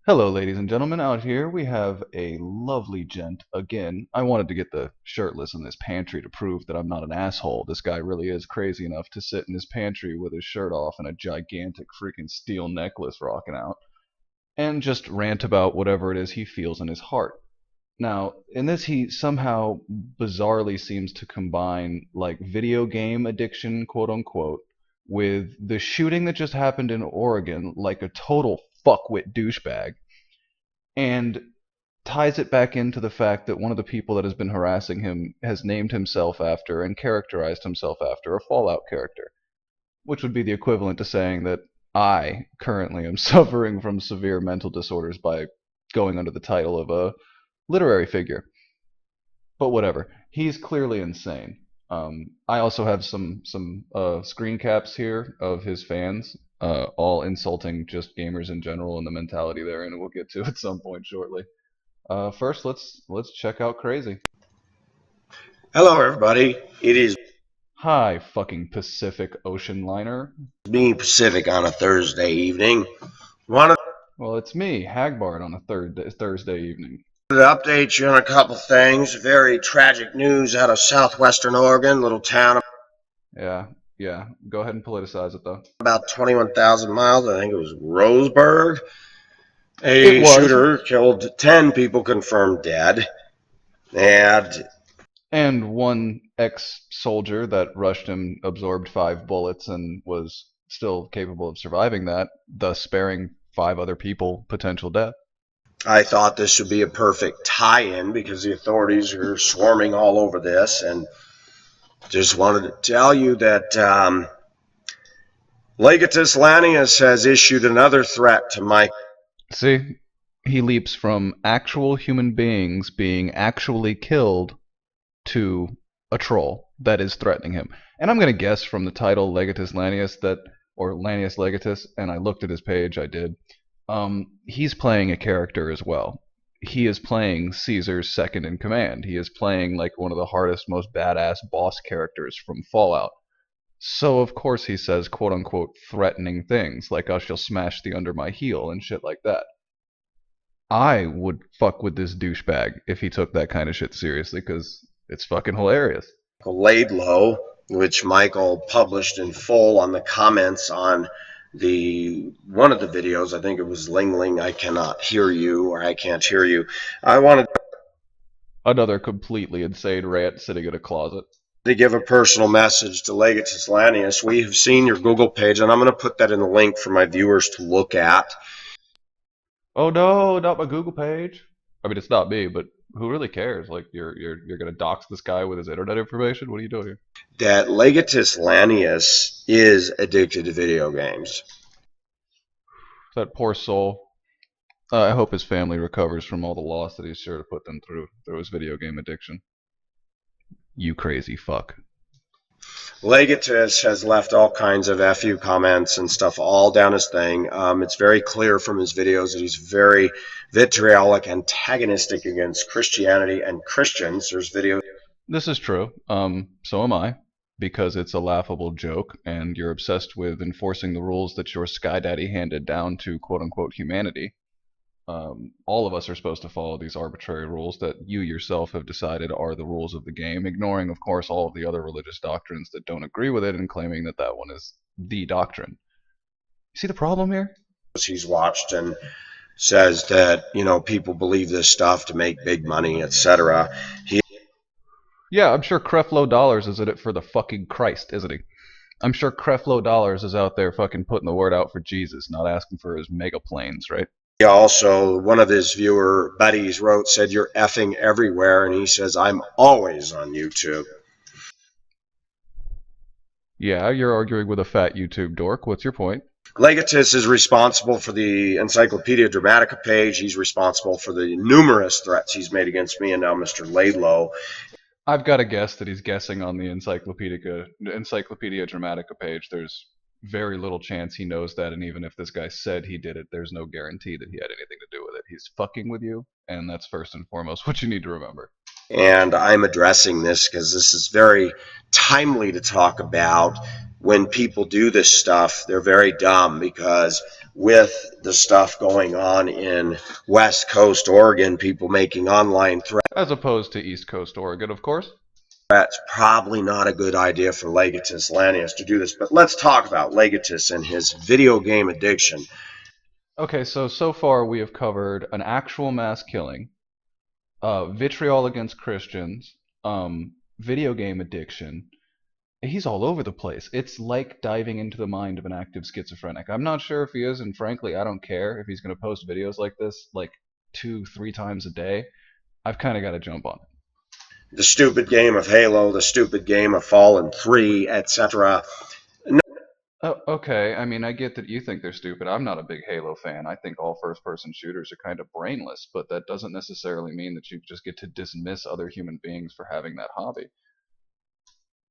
Hello, ladies and gentlemen. Out here we have a lovely gent again. I wanted to get the shirtless in this pantry to prove that I'm not an asshole. This guy really is crazy enough to sit in his pantry with his shirt off and a gigantic freaking steel necklace rocking out and just rant about whatever it is he feels in his heart. Now, in this, he somehow bizarrely seems to combine like video game addiction, quote unquote, with the shooting that just happened in Oregon, like a total fuckwit douchebag, and ties it back into the fact that one of the people that has been harassing him has named himself after and characterized himself after a Fallout character, which would be the equivalent to saying that I currently am suffering from severe mental disorders by going under the title of a literary figure. But whatever, he's clearly insane. I also have some screen caps here of his fans, all insulting just gamers in general and the mentality therein, and we'll get to at some point shortly. First, let's check out Crazy. Hello, everybody. It is Hi, fucking Pacific Ocean Liner. me, Pacific, on a Thursday evening. Wanted Well, it's me, Hagbard, on a Thursday evening. to update you on a couple things. Very tragic news out of southwestern Oregon, little town Yeah, yeah. Go ahead and politicize it though. about 21,000 miles. I think it was Roseburg. It A was. shooter killed 10 people confirmed dead. And And one ex-soldier that rushed him absorbed 5 bullets and was still capable of surviving that, thus sparing 5 other people potential death. I thought this would be a perfect tie-in because the authorities are swarming all over this. And just wanted to tell you that Legatus Lanius has issued another threat to Mike. See, he leaps from actual human beings being actually killed to a troll that is threatening him. And I'm going to guess from the title Legatus Lanius that, or Lanius Legatus, and I looked at his page, I did. He's playing a character as well. He is playing Caesar's second in command. He is playing like one of the hardest, most badass boss characters from Fallout. So of course he says quote unquote threatening things like I shall smash thee under my heel and shit like that. I would fuck with this douchebag if he took that kind of shit seriously because it's fucking hilarious. Laidlow, which Michael published in full on the comments on the one of the videos. I think it was Ling Ling, I cannot hear you, or I can't hear you. I wanted Another completely insane rant sitting in a closet. to give a personal message to Legatus Lanius. We have seen your Google page, and I'm going to put that in the link for my viewers to look at. Oh no, not my Google page. I mean, it's not me, but who really cares? Like, you're gonna dox this guy with his internet information? What are you doing here? That Legatus Lanius is addicted to video games. That poor soul. I hope his family recovers from all the loss that he's sure to put them through his video game addiction. You crazy fuck. Legatus has left all kinds of FU comments and stuff all down his thing. It's very clear from his videos that he's very vitriolic, antagonistic against Christianity and Christians. There's videos. This is true. So am I, because it's a laughable joke, and you're obsessed with enforcing the rules that your Sky Daddy handed down to quote unquote humanity. All of us are supposed to follow these arbitrary rules that you yourself have decided are the rules of the game, ignoring, of course, all of the other religious doctrines that don't agree with it and claiming that that one is the doctrine. You see the problem here? He's watched and says that, people believe this stuff to make big money, etc. Yeah, I'm sure Creflo Dollars is in it for the fucking Christ, isn't he? I'm sure Creflo Dollars is out there fucking putting the word out for Jesus, not asking for his mega planes, right? He also, one of his viewer buddies said, "You're effing everywhere," and he says, "I'm always on YouTube." Yeah, you're arguing with a fat YouTube dork. What's your point? Legatus is responsible for the Encyclopedia Dramatica page. He's responsible for the numerous threats he's made against me and now Mr. Laidlow. I've got to guess that he's guessing on the Encyclopedia Dramatica page. There's very little chance he knows that, and even if this guy said he did it, there's no guarantee that he had anything to do with it. He's fucking with you, and that's first and foremost what you need to remember. and I'm addressing this because this is very timely to talk about. When people do this stuff, they're very dumb, because with the stuff going on in West Coast Oregon, people making online As opposed to East Coast Oregon, of course. threats, probably not a good idea for Legatus Lanius to do this. But let's talk about Legatus and his video game addiction. Okay, so far we have covered an actual mass killing, vitriol against Christians, video game addiction. He's all over the place. It's like diving into the mind of an active schizophrenic. I'm not sure if he is, and frankly, I don't care if he's going to post videos like this like 2, 3 times a day. I've kind of got to jump on it. The stupid game of Halo, the stupid game of Fallen 3, etc. Oh, okay, I mean, I get that you think they're stupid. I'm not a big Halo fan. I think all first-person shooters are kind of brainless, but that doesn't necessarily mean that you just get to dismiss other human beings for having that hobby.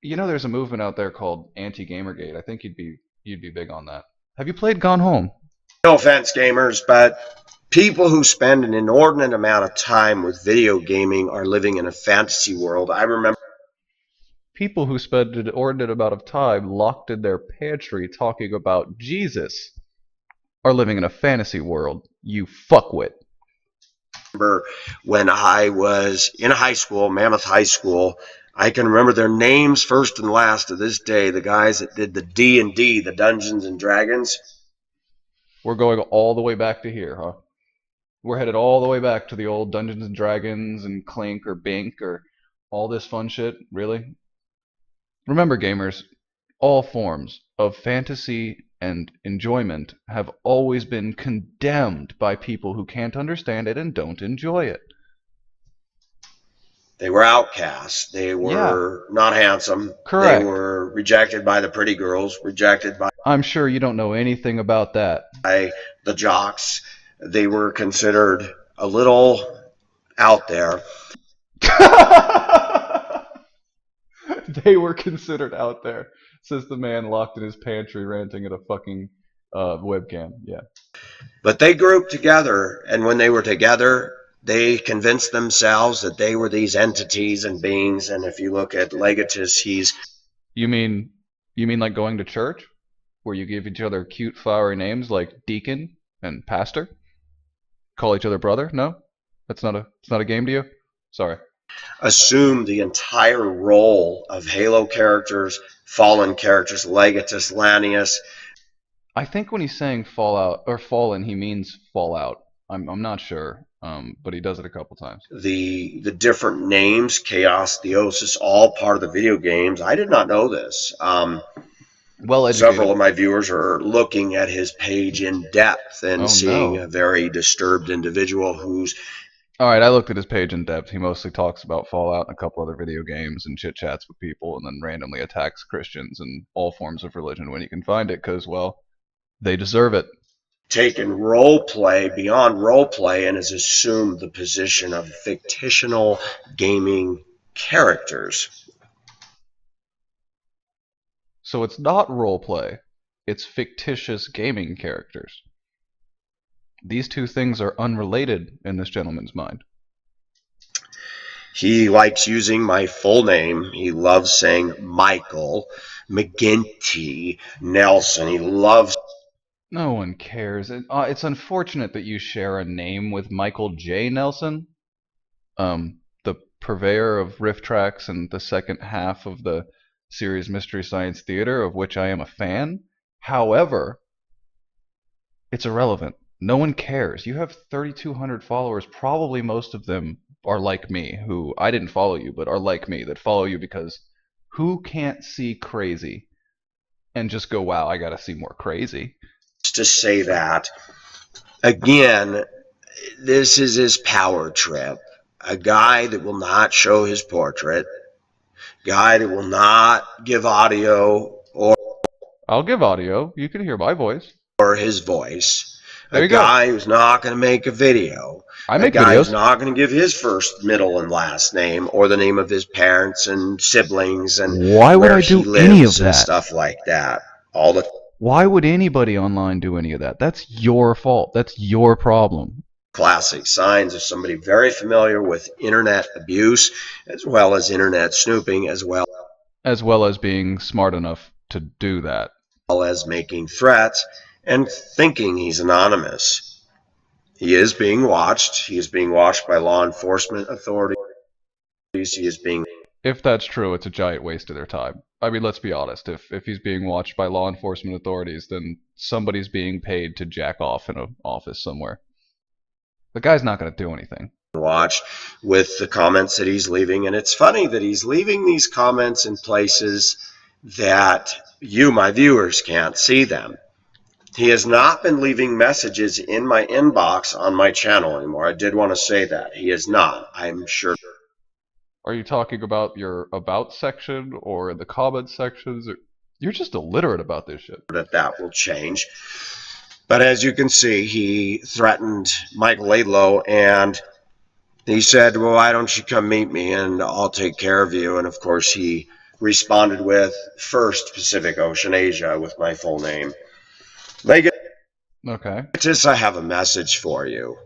You know, there's a movement out there called Anti-Gamergate. I think you'd be big on that. Have you played Gone Home? No offense, gamers, but people who spend an inordinate amount of time with video gaming are living in a fantasy world. I remember People who spend an inordinate amount of time locked in their pantry talking about Jesus are living in a fantasy world. You fuckwit. when I was in high school, Mammoth High School. I can remember their names first and last to this day. The guys that did the D&D, the Dungeons and Dragons. We're going all the way back to here, huh? We're headed all the way back to the old Dungeons and Dragons and Clink or Bink or all this fun shit, really? Remember, gamers, all forms of fantasy and enjoyment have always been condemned by people who can't understand it and don't enjoy it. They were outcasts. They were not handsome. Correct. They were rejected by the pretty girls, rejected by I'm sure you don't know anything about that. the jocks. They were considered a little out there. They were considered out there, says the man locked in his pantry ranting at a fucking webcam. Yeah. But they grouped together, and when they were together, they convinced themselves that they were these entities and beings. And if you look at Legatus, You mean like going to church, where you give each other cute flowery names like deacon and pastor? Call each other brother? No? It's not a game to you? Sorry. assumed the entire role of Halo characters, Fallen characters, Legatus, Lanius. I think when he's saying Fallout or Fallen, he means Fallout. I'm not sure, but he does it a couple times. The different names, Chaos, Theosis, all part of the video games. I did not know this. Well educated. Several of my viewers are looking at his page in depth and seeing a very disturbed individual who's... All right, I looked at his page in depth. He mostly talks about Fallout and a couple other video games and chit-chats with people, and then randomly attacks Christians and all forms of religion when he can find it, because, well, they deserve it. taken role play beyond role play and has assumed the position of fictional gaming characters. So it's not role play, it's fictitious gaming characters. These two things are unrelated in this gentleman's mind. He likes using my full name. He loves saying Michael, McGinty, Nelson. He loves... No one cares. It's unfortunate that you share a name with Michael J. Nelson, the purveyor of riff tracks and the second half of the series Mystery Science Theater, of which I am a fan. However, it's irrelevant. No one cares. You have 3,200 followers. Probably most of them are like me, who I didn't follow you, but are like me, that follow you because who can't see crazy and just go, wow, I gotta see more crazy? To say that. Again, this is his power trip. A guy that will not show his portrait, guy that will not give audio or... I'll give audio. You can hear my voice. Or his voice. There you go. A guy who's not going to make a video. I make videos. A guy who's videos. not going to give his first, middle, and last name, or the name of his parents and siblings, and why would where I do he lives any of that? And stuff like that. All the... Why would anybody online do any of that? That's your fault. That's your problem. classic signs of somebody very familiar with internet abuse, as well as internet snooping, as well as being smart enough to do that. as making threats and thinking he's anonymous. He is being watched. He is being watched by law enforcement authorities. He is being If that's true, it's a giant waste of their time. I mean, let's be honest. If he's being watched by law enforcement authorities, then somebody's being paid to jack off in an office somewhere. The guy's not going to do anything. watched with the comments that he's leaving. And it's funny that he's leaving these comments in places that you, my viewers, can't see them. He has not been leaving messages in my inbox on my channel anymore. I did want to say that. He is not. I'm sure. Are you talking about your about section or the comments sections? You're just illiterate about this shit. That will change. But as you can see, he threatened Michael Laidlow, and he said, well, why don't you come meet me and I'll take care of you. And of course he responded with First Pacific Ocean Asia with my full name. Okay. Legatus, I have a message for you.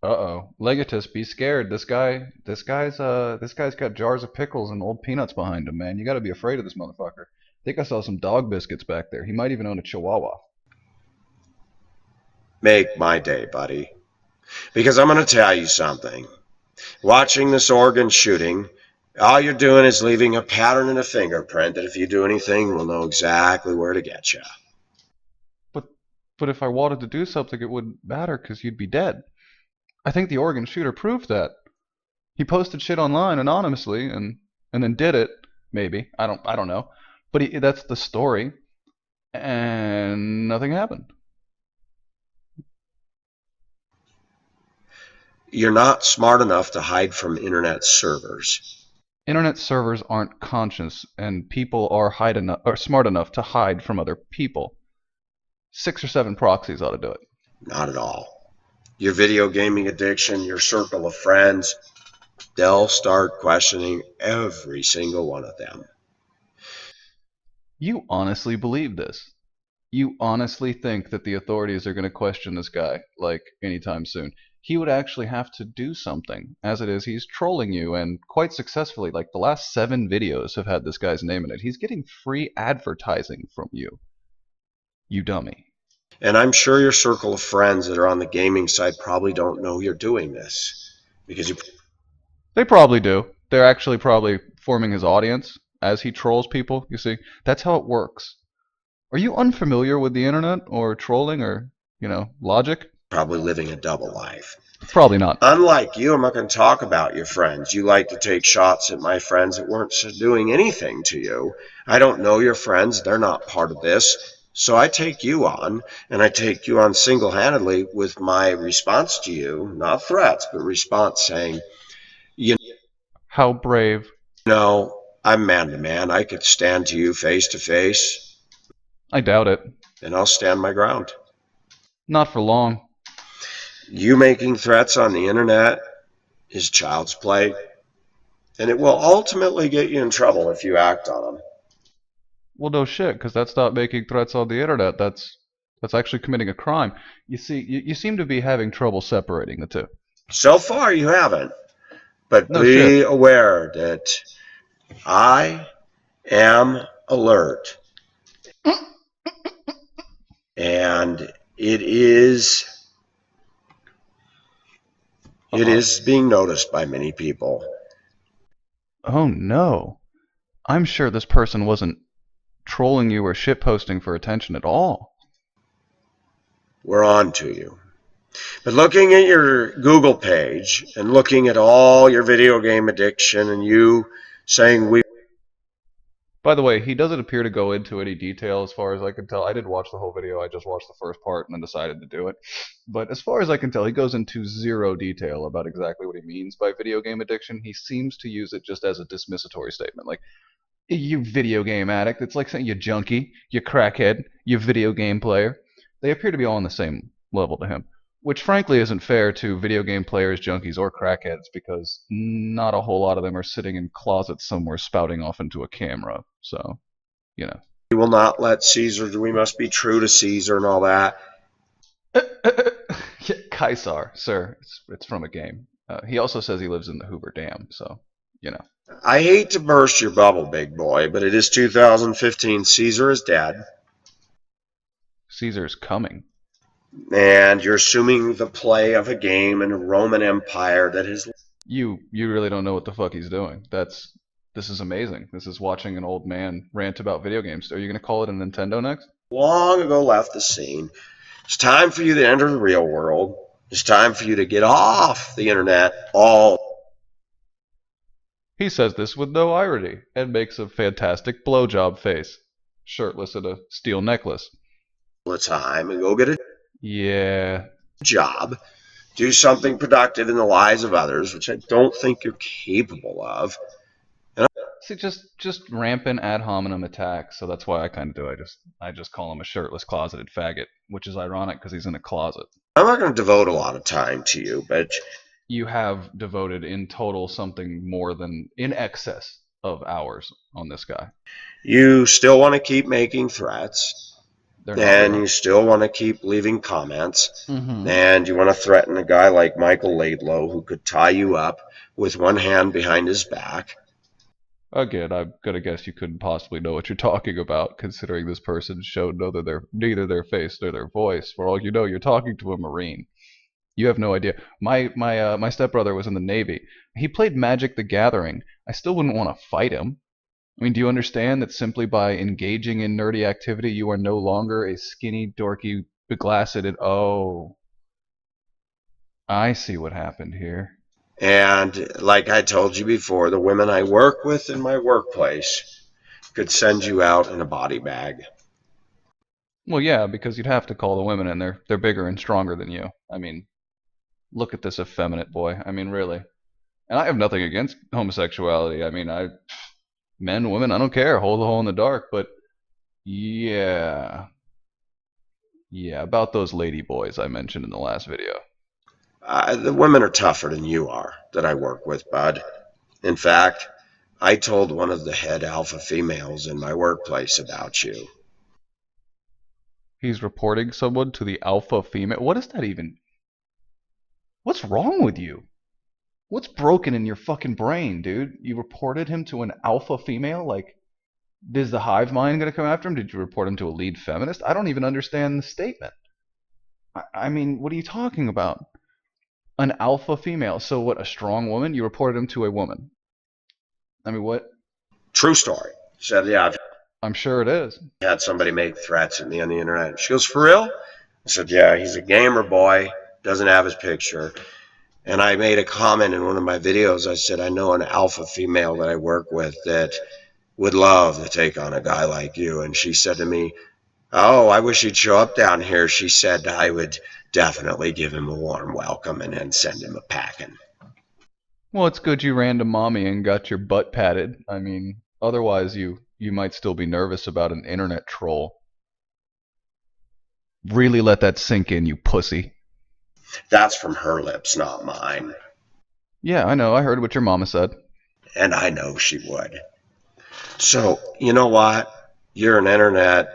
Uh-oh. Legatus, be scared. This guy's got jars of pickles and old peanuts behind him, man. You gotta be afraid of this motherfucker. I think I saw some dog biscuits back there. He might even own a chihuahua. Make my day, buddy. Because I'm going to tell you something. Watching this Oregon shooting, all you're doing is leaving a pattern and a fingerprint that if you do anything, we'll know exactly where to get you. But if I wanted to do something, it wouldn't matter because you'd be dead. I think the Oregon shooter proved that. He posted shit online anonymously and then did it. Maybe I don't know. But that's the story, and nothing happened. You're not smart enough to hide from internet servers. Internet servers aren't conscious, and people are smart enough to hide from other people. 6 or 7 proxies ought to do it. Not at all. Your video gaming addiction, your circle of friends, they'll start questioning every single one of them. You honestly believe this? You honestly think that the authorities are going to question this guy, like, anytime soon? He would actually have to do something. As it is, he's trolling you, and quite successfully. Like, the last 7 videos have had this guy's name in it. He's getting free advertising from you. You dummy. And I'm sure your circle of friends that are on the gaming side probably don't know you're doing this. Because They probably do. They're actually probably forming his audience as he trolls people, you see. That's how it works. Are you unfamiliar with the internet or trolling or, logic? probably living a double life. Probably not. Unlike you, I'm not going to talk about your friends. You like to take shots at my friends that weren't doing anything to you. I don't know your friends. They're not part of this. So I take you on, and I take you on single-handedly with my response to you, not threats, but response saying, How brave. I'm man to man. I could stand to you face to face. I doubt it. And I'll stand my ground. Not for long. You making threats on the internet is child's play, and it will ultimately get you in trouble if you act on them. Well, no shit, because that's not making threats on the internet. That's actually committing a crime. You see, you seem to be having trouble separating the two. So far, you haven't. But No be shit. aware that I am alert. And it is being noticed by many people. Oh no. I'm sure this person wasn't trolling you or shitposting for attention at all. We're on to you. But looking at your Google page and looking at all your video game addiction and you saying we... By the way, he doesn't appear to go into any detail as far as I can tell. I didn't watch the whole video. I just watched the first part and then decided to do it. But as far as I can tell, he goes into zero detail about exactly what he means by video game addiction. He seems to use it just as a dismissatory statement. Like, you video game addict. It's like saying you junkie, you crackhead, you video game player. They appear to be all on the same level to him. Which frankly isn't fair to video game players, junkies, or crackheads, because not a whole lot of them are sitting in closets somewhere spouting off into a camera. So, We will not let Caesar, we must be true to Caesar and all that. Kaisar, sir. It's from a game. He also says he lives in the Hoover Dam, so, you know. I hate to burst your bubble, big boy, but it is 2015. Caesar is dead, Caesar's coming. and you're assuming the play of a game in a Roman Empire that has You really don't know what the fuck he's doing. This is amazing. This is watching an old man rant about video games. Are you gonna call it a Nintendo next? long ago left the scene. It's time for you to enter the real world. It's time for you to get off the internet all He says this with no irony and makes a fantastic blowjob face, shirtless in a steel necklace. the time and go get a Yeah. job. Do something productive in the lives of others, which I don't think you're capable of. See, just rampant ad hominem attacks. So that's why I kind of do. I just call him a shirtless closeted faggot, which is ironic because he's in a closet. I'm not going to devote a lot of time to you, but You have devoted in total something more than in excess of hours on this guy. you still want to keep making threats, They're not and real. you still want to keep leaving comments, Mm-hmm. and you want to threaten a guy like Michael Laidlow who could tie you up with one hand behind his back. Again, I'm gonna guess you couldn't possibly know what you're talking about, considering this person showed neither their face nor their voice. For all you know, you're talking to a Marine. You have no idea. My stepbrother was in the Navy. He played Magic the Gathering. I still wouldn't want to fight him. I mean, do you understand that simply by engaging in nerdy activity, you are no longer a skinny, dorky, beglassed, and oh, I see what happened here. And like I told you before, the women I work with in my workplace could send you out in a body bag. Well, yeah, because you'd have to call the women, and they're bigger and stronger than you. I mean, look at this effeminate boy. I mean, really. And I have nothing against homosexuality. I mean, men, women, I don't care. Hold the hole in the dark. But yeah, yeah, about those lady boys I mentioned in the last video. The women are tougher than you are that I work with, bud. In fact, I told one of the head alpha females in my workplace about you. He's reporting someone to the alpha female. What is that even? What's wrong with you? What's broken in your fucking brain, dude? You reported him to an alpha female? Like, is the hive mind gonna come after him? Did you report him to a lead feminist? I don't even understand the statement. I mean, what are you talking about? An alpha female. So what, a strong woman? You reported him to a woman. I mean, what? True story. She said, yeah, I've I'm sure it is. had somebody make threats at me on the internet. She goes, for real? I said, yeah, he's a gamer boy, doesn't have his picture. And I made a comment in one of my videos. I said, I know an alpha female that I work with that would love to take on a guy like you. And she said to me, oh, I wish he'd show up down here. She said I would definitely give him a warm welcome and then send him a packing. Well, it's good you ran to mommy and got your butt patted. I mean, otherwise you might still be nervous about an internet troll. Really let that sink in, you pussy. That's from her lips, not mine. Yeah, I know. I heard what your mama said. And I know she would. So, you know what? You're an internet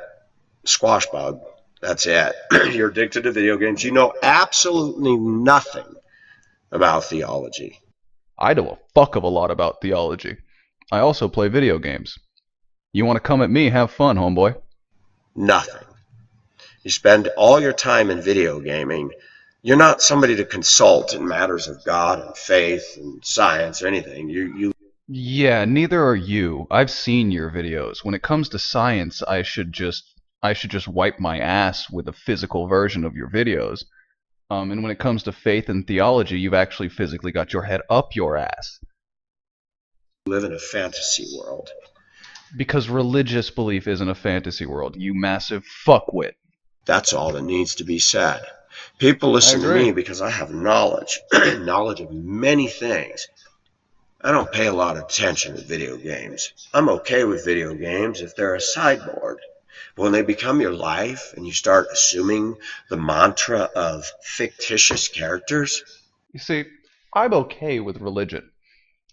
squash bug. That's it. You're addicted to video games. You know absolutely nothing about theology. I know a fuck of a lot about theology. I also play video games. You want to come at me? Have fun, homeboy. Nothing. You spend all your time in video gaming. You're not somebody to consult in matters of God and faith and science or anything. You Yeah, neither are you. I've seen your videos. When it comes to science, I should just wipe my ass with a physical version of your videos. And when it comes to faith and theology, you've actually physically got your head up your ass. live in a fantasy world. Because religious belief isn't a fantasy world, you massive fuckwit. That's all that needs to be said. People I listen to agree. me because I have knowledge, knowledge of many things. I don't pay a lot of attention to video games. I'm okay with video games if they're a sideboard. But when they become your life and you start assuming the mantra of fictitious characters, You see, I'm okay with religion.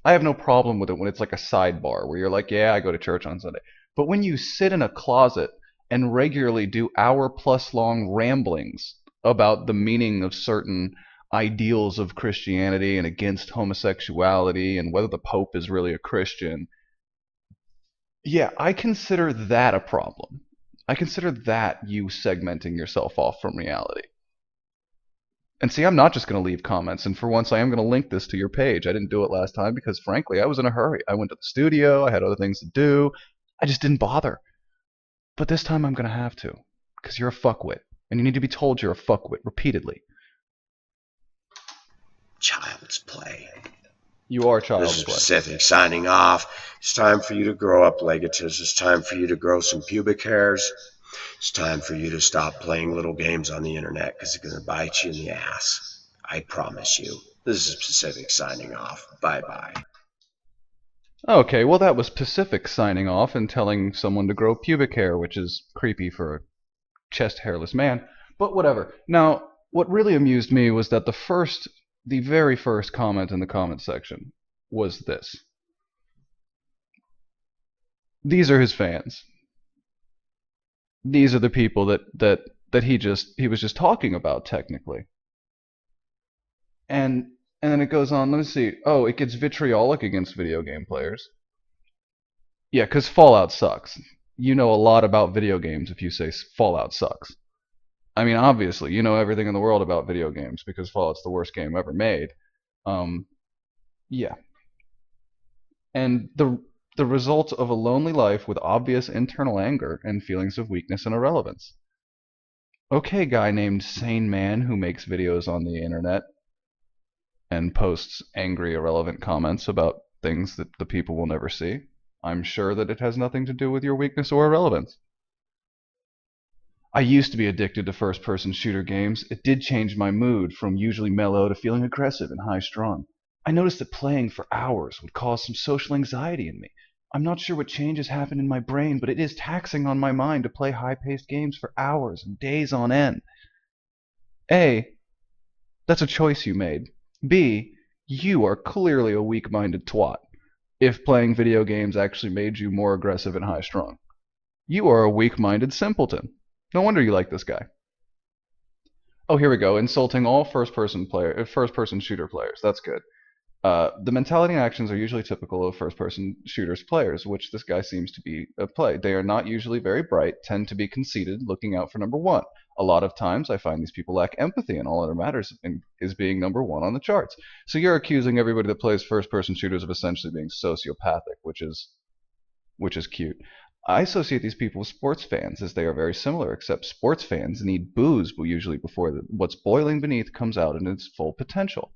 I have no problem with it when it's like a sidebar where you're like, yeah, I go to church on Sunday. But when you sit in a closet and regularly do hour plus long ramblings about the meaning of certain ideals of Christianity and against homosexuality and whether the Pope is really a Christian, yeah, I consider that a problem. I consider that you segmenting yourself off from reality. And see, I'm not just going to leave comments, and for once I am going to link this to your page. I didn't do it last time because, frankly, I was in a hurry. I went to the studio, I had other things to do. I just didn't bother. But this time I'm going to have to, because you're a fuckwit, and you need to be told you're a fuckwit repeatedly. Child's play. You are This is child's play. Pacific signing off. It's time for you to grow up, Legatus. It's time for you to grow some pubic hairs. It's time for you to stop playing little games on the internet because it's going to bite you in the ass. I promise you. This is Pacific signing off. Bye-bye. Okay, well that was Pacific signing off and telling someone to grow pubic hair, which is creepy for a chest hairless man, but whatever. Now, what really amused me was that the very first comment in the comment section was this. These are his fans. These are the people that he was just talking about technically. And then it goes on, let me see. Oh, it gets vitriolic against video game players. Yeah, 'cause Fallout sucks. You know a lot about video games if you say Fallout sucks. I mean, obviously, you know everything in the world about video games because Fallout's the worst game ever made. Um, yeah. And the result of a lonely life with obvious internal anger and feelings of weakness and irrelevance. Okay, guy named Sane Man who makes videos on the internet and posts angry, irrelevant comments about things that the people will never see. I'm sure that it has nothing to do with your weakness or irrelevance. I used to be addicted to first-person shooter games. It did change my mood from usually mellow to feeling aggressive and high-strung. I noticed that playing for hours would cause some social anxiety in me. I'm not sure what changes happen in my brain, but it is taxing on my mind to play high-paced games for hours and days on end. A. That's a choice you made. B. You are clearly a weak-minded twat if playing video games actually made you more aggressive and high-strung. You are a weak-minded simpleton. No wonder you like this guy. Oh, here we go. Insulting all first-person shooter players. That's good. The mentality and actions are usually typical of first-person shooters players, which this guy seems to be a play. They are not usually very bright, tend to be conceited, looking out for number one. A lot of times I find these people lack empathy, and all that matters is being number one on the charts. So you're accusing everybody that plays first-person shooters of essentially being sociopathic, which is cute. I associate these people with sports fans as they are very similar, except sports fans need booze usually before what's boiling beneath comes out in its full potential.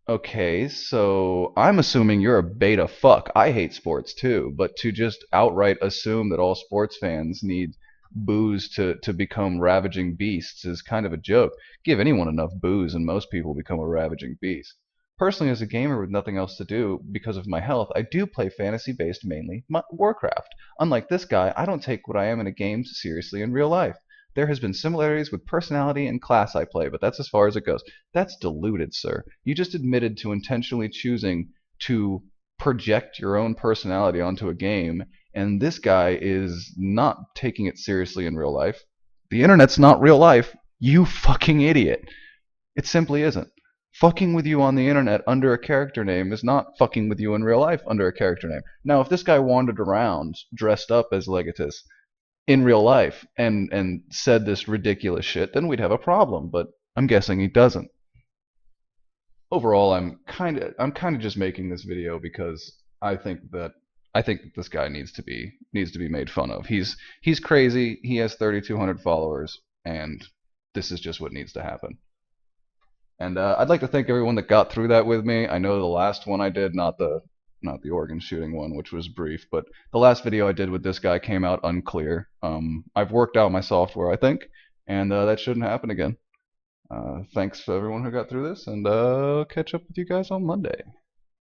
Okay, so I'm assuming you're a beta fuck. I hate sports too, but to just outright assume that all sports fans need booze to become ravaging beasts is kind of a joke. Give anyone enough booze and most people become a ravaging beast. Personally, as a gamer with nothing else to do because of my health, I do play fantasy-based mainly Warcraft. Unlike this guy, I don't take what I am in a game seriously in real life. There has been similarities with personality and class I play, but that's as far as it goes. That's deluded, sir. You just admitted to intentionally choosing to project your own personality onto a game, and this guy is not taking it seriously in real life. The internet's not real life. You fucking idiot. It simply isn't. Fucking with you on the internet under a character name is not fucking with you in real life under a character name. Now, if this guy wandered around dressed up as Legatus in real life and said this ridiculous shit, then we'd have a problem, but I'm guessing he doesn't. Overall, I'm kind of just making this video because I think that this guy needs to be made fun of. He's crazy. He has 3,200 followers, and this is just what needs to happen. And I'd like to thank everyone that got through that with me. I know the last one I did, not the organ shooting one, which was brief, but the last video I did with this guy came out unclear. I've worked out my software, I think, and that shouldn't happen again. Thanks for everyone who got through this, and I'll catch up with you guys on Monday.